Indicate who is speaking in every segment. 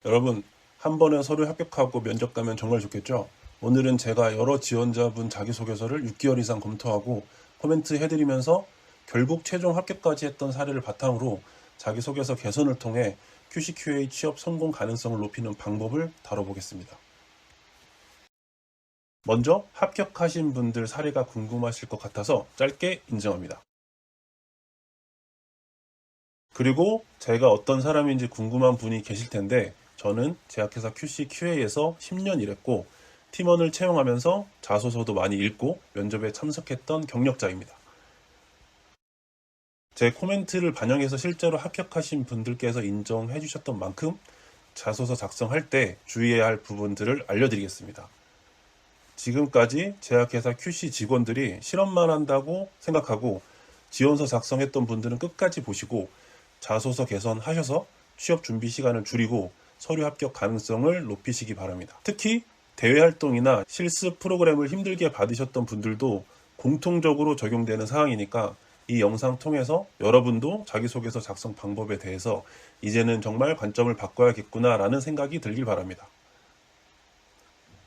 Speaker 1: 여러분, 한 번에 서류 합격하고 면접 가면 정말 좋겠죠? 오늘은 제가 여러 지원자분 자기소개서를 6개월 이상 검토하고 코멘트 해드리면서 결국 최종 합격까지 했던 사례를 바탕으로 자기소개서 개선을 통해 QCQA 취업 성공 가능성을 높이는 방법을 다뤄보겠습니다. 먼저 합격하신 분들 사례가 궁금하실 것 같아서 짧게 인정합니다. 그리고 제가 어떤 사람인지 궁금한 분이 계실 텐데, 저는 제약회사 QC/QA에서 10년 일했고 팀원을 채용하면서 자소서도 많이 읽고 면접에 참석했던 경력자입니다. 제 코멘트를 반영해서 실제로 합격하신 분들께서 인정해 주셨던 만큼 자소서 작성할 때 주의해야 할 부분들을 알려드리겠습니다. 지금까지 제약회사 QC 직원들이 실험만 한다고 생각하고 지원서 작성했던 분들은 끝까지 보시고 자소서 개선하셔서 취업 준비 시간을 줄이고 서류 합격 가능성을 높이시기 바랍니다. 특히 대외 활동이나 실습 프로그램을 힘들게 받으셨던 분들도 공통적으로 적용되는 사항이니까 이 영상 통해서 여러분도 자기소개서 작성 방법에 대해서 이제는 정말 관점을 바꿔야겠구나 라는 생각이 들길 바랍니다.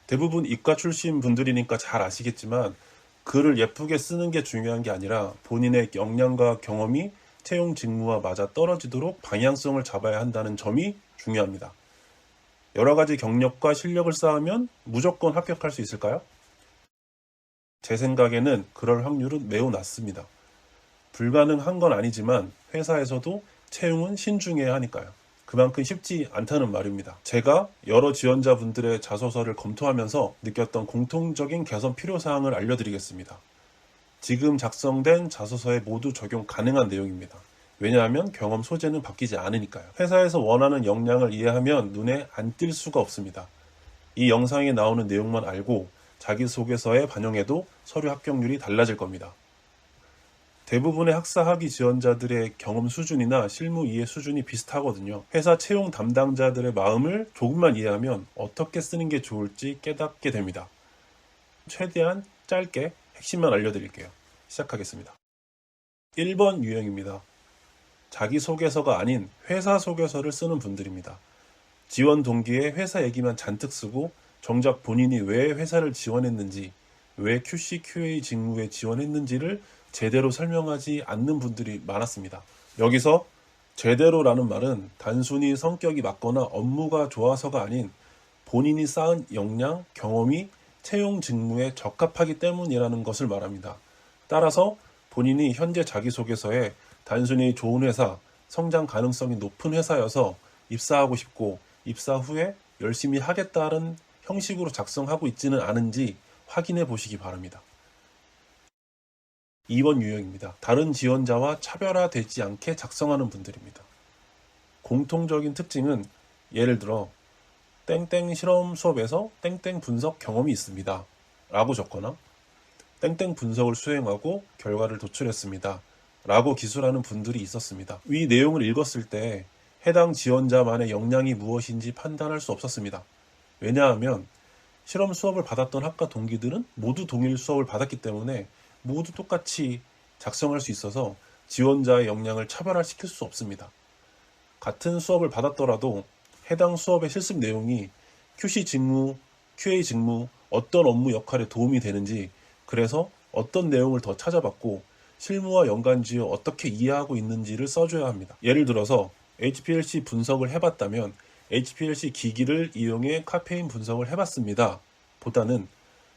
Speaker 1: 대부분 이과 출신 분들이니까 잘 아시겠지만 글을 예쁘게 쓰는 게 중요한 게 아니라 본인의 역량과 경험이 채용 직무와 맞아 떨어지도록 방향성을 잡아야 한다는 점이 중요합니다. 여러 가지 경력과 실력을 쌓으면 무조건 합격할 수 있을까요? 제 생각에는 그럴 확률은 매우 낮습니다. 불가능한 건 아니지만 회사에서도 채용은 신중해야 하니까요. 그만큼 쉽지 않다는 말입니다. 제가 여러 지원자분들의 자소서를 검토하면서 느꼈던 공통적인 개선 필요사항을 알려드리겠습니다. 지금 작성된 자소서에 모두 적용 가능한 내용입니다. 왜냐하면 경험 소재는 바뀌지 않으니까요. 회사에서 원하는 역량을 이해하면 눈에 안 띌 수가 없습니다. 이 영상에 나오는 내용만 알고 자기소개서에 반영해도 서류 합격률이 달라질 겁니다. 대부분의 학사 학위 지원자들의 경험 수준이나 실무 이해 수준이 비슷하거든요. 회사 채용 담당자들의 마음을 조금만 이해하면 어떻게 쓰는 게 좋을지 깨닫게 됩니다. 최대한 짧게 핵심만 알려드릴게요. 시작하겠습니다. 1번 유형입니다. 자기소개서가 아닌 회사 소개서를 쓰는 분들입니다. 지원 동기에 회사 얘기만 잔뜩 쓰고 정작 본인이 왜 회사를 지원했는지, 왜 QC, QA 직무에 지원했는지를 제대로 설명하지 않는 분들이 많았습니다. 여기서 제대로라는 말은 단순히 성격이 맞거나 업무가 좋아서가 아닌 본인이 쌓은 역량, 경험이 채용 직무에 적합하기 때문이라는 것을 말합니다. 따라서 본인이 현재 자기소개서에 단순히 좋은 회사, 성장 가능성이 높은 회사여서 입사하고 싶고 입사 후에 열심히 하겠다는 형식으로 작성하고 있지는 않은지 확인해 보시기 바랍니다. 2번 유형입니다. 다른 지원자와 차별화되지 않게 작성하는 분들입니다. 공통적인 특징은 예를 들어 땡땡 실험 수업에서 땡땡 분석 경험이 있습니다 라고 적거나 땡땡 분석을 수행하고 결과를 도출했습니다 라고 기술하는 분들이 있었습니다. 이 내용을 읽었을 때 해당 지원자만의 역량이 무엇인지 판단할 수 없었습니다. 왜냐하면 실험 수업을 받았던 학과 동기들은 모두 동일 수업을 받았기 때문에 모두 똑같이 작성할 수 있어서 지원자의 역량을 차별화시킬 수 없습니다. 같은 수업을 받았더라도 해당 수업의 실습 내용이 QC 직무, QA 직무, 어떤 업무 역할에 도움이 되는지, 그래서 어떤 내용을 더 찾아봤고 실무와 연관지어 어떻게 이해하고 있는지를 써줘야 합니다. 예를 들어서 HPLC 분석을 해봤다면 HPLC 기기를 이용해 카페인 분석을 해봤습니다 보다는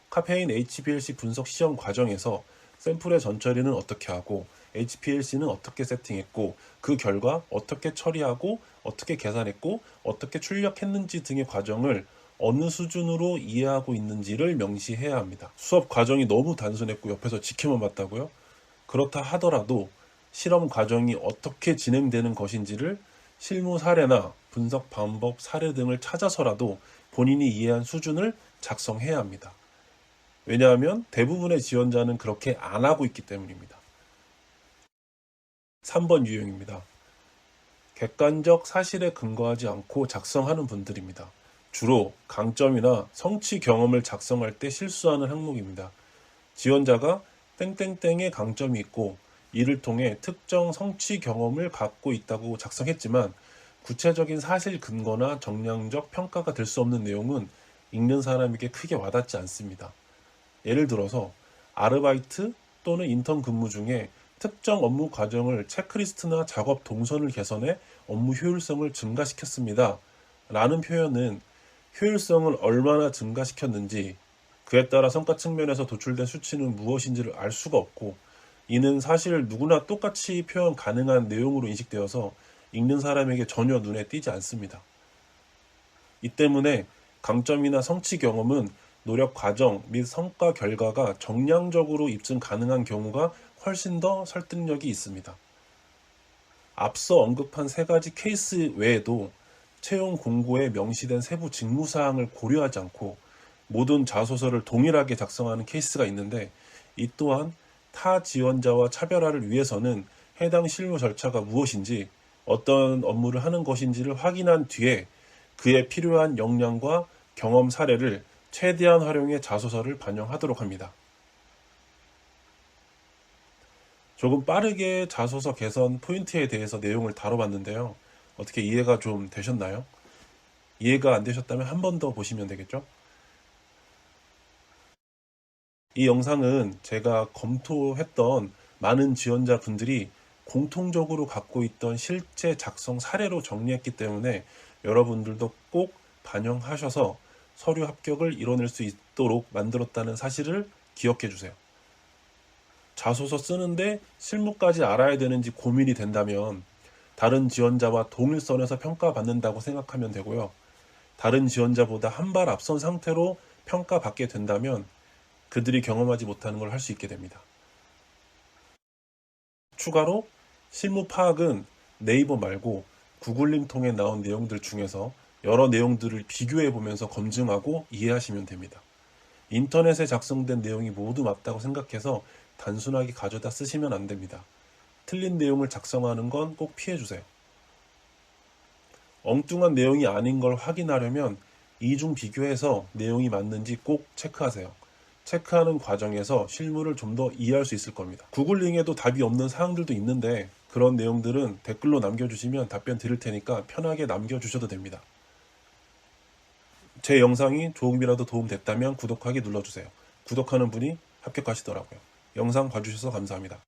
Speaker 1: 카페인 HPLC 분석 시험 과정에서 샘플의 전처리는 어떻게 하고 HPLC는 어떻게 세팅했고 그 결과 어떻게 처리하고 어떻게 계산했고 어떻게 출력했는지 등의 과정을 어느 수준으로 이해하고 있는지를 명시해야 합니다. 수업 과정이 너무 단순했고 옆에서 지켜만 봤다고요? 그렇다 하더라도 실험 과정이 어떻게 진행되는 것인지를 실무 사례나 분석 방법 사례 등을 찾아서라도 본인이 이해한 수준을 작성해야 합니다. 왜냐하면 대부분의 지원자는 그렇게 안 하고 있기 때문입니다. 3번 유형입니다. 객관적 사실에 근거하지 않고 작성하는 분들입니다. 주로 강점이나 성취 경험을 작성할 때 실수하는 항목입니다. 지원자가 땡땡땡의 강점이 있고 이를 통해 특정 성취 경험을 갖고 있다고 작성했지만 구체적인 사실 근거나 정량적 평가가 될 수 없는 내용은 읽는 사람에게 크게 와닿지 않습니다. 예를 들어서 아르바이트 또는 인턴 근무 중에 특정 업무 과정을 체크리스트나 작업 동선을 개선해 업무 효율성을 증가시켰습니다. 라는 표현은 효율성을 얼마나 증가시켰는지, 그에 따라 성과 측면에서 도출된 수치는 무엇인지를 알 수가 없고, 이는 사실 누구나 똑같이 표현 가능한 내용으로 인식되어서 읽는 사람에게 전혀 눈에 띄지 않습니다. 이 때문에 강점이나 성취 경험은 노력 과정 및 성과 결과가 정량적으로 입증 가능한 경우가 훨씬 더 설득력이 있습니다. 앞서 언급한 세 가지 케이스 외에도 채용 공고에 명시된 세부 직무 사항을 고려하지 않고 모든 자소서를 동일하게 작성하는 케이스가 있는데, 이 또한 타 지원자와 차별화를 위해서는 해당 실무 절차가 무엇인지, 어떤 업무를 하는 것인지를 확인한 뒤에 그에 필요한 역량과 경험 사례를 최대한 활용해 자소서를 반영하도록 합니다. 조금 빠르게 자소서 개선 포인트에 대해서 내용을 다뤄봤는데요. 어떻게 이해가 좀 되셨나요? 이해가 안 되셨다면 한 번 더 보시면 되겠죠? 이 영상은 제가 검토했던 많은 지원자분들이 공통적으로 갖고 있던 실제 작성 사례로 정리했기 때문에 여러분들도 꼭 반영하셔서 서류 합격을 이뤄낼 수 있도록 만들었다는 사실을 기억해 주세요. 자소서 쓰는데 실무까지 알아야 되는지 고민이 된다면 다른 지원자와 동일선에서 평가받는다고 생각하면 되고요. 다른 지원자보다 한 발 앞선 상태로 평가받게 된다면 그들이 경험하지 못하는 걸 할 수 있게 됩니다. 추가로 실무 파악은 네이버 말고 구글링 통해 나온 내용들 중에서 여러 내용들을 비교해 보면서 검증하고 이해하시면 됩니다. 인터넷에 작성된 내용이 모두 맞다고 생각해서 단순하게 가져다 쓰시면 안 됩니다. 틀린 내용을 작성하는 건 꼭 피해 주세요. 엉뚱한 내용이 아닌 걸 확인하려면 이중 비교해서 내용이 맞는지 꼭 체크하세요. 체크하는 과정에서 실무를 좀 더 이해할 수 있을 겁니다. 구글링에도 답이 없는 사항들도 있는데 그런 내용들은 댓글로 남겨주시면 답변 드릴 테니까 편하게 남겨주셔도 됩니다. 제 영상이 조금이라도 도움됐다면 구독하기 눌러주세요. 구독하는 분이 합격하시더라고요. 영상 봐주셔서 감사합니다.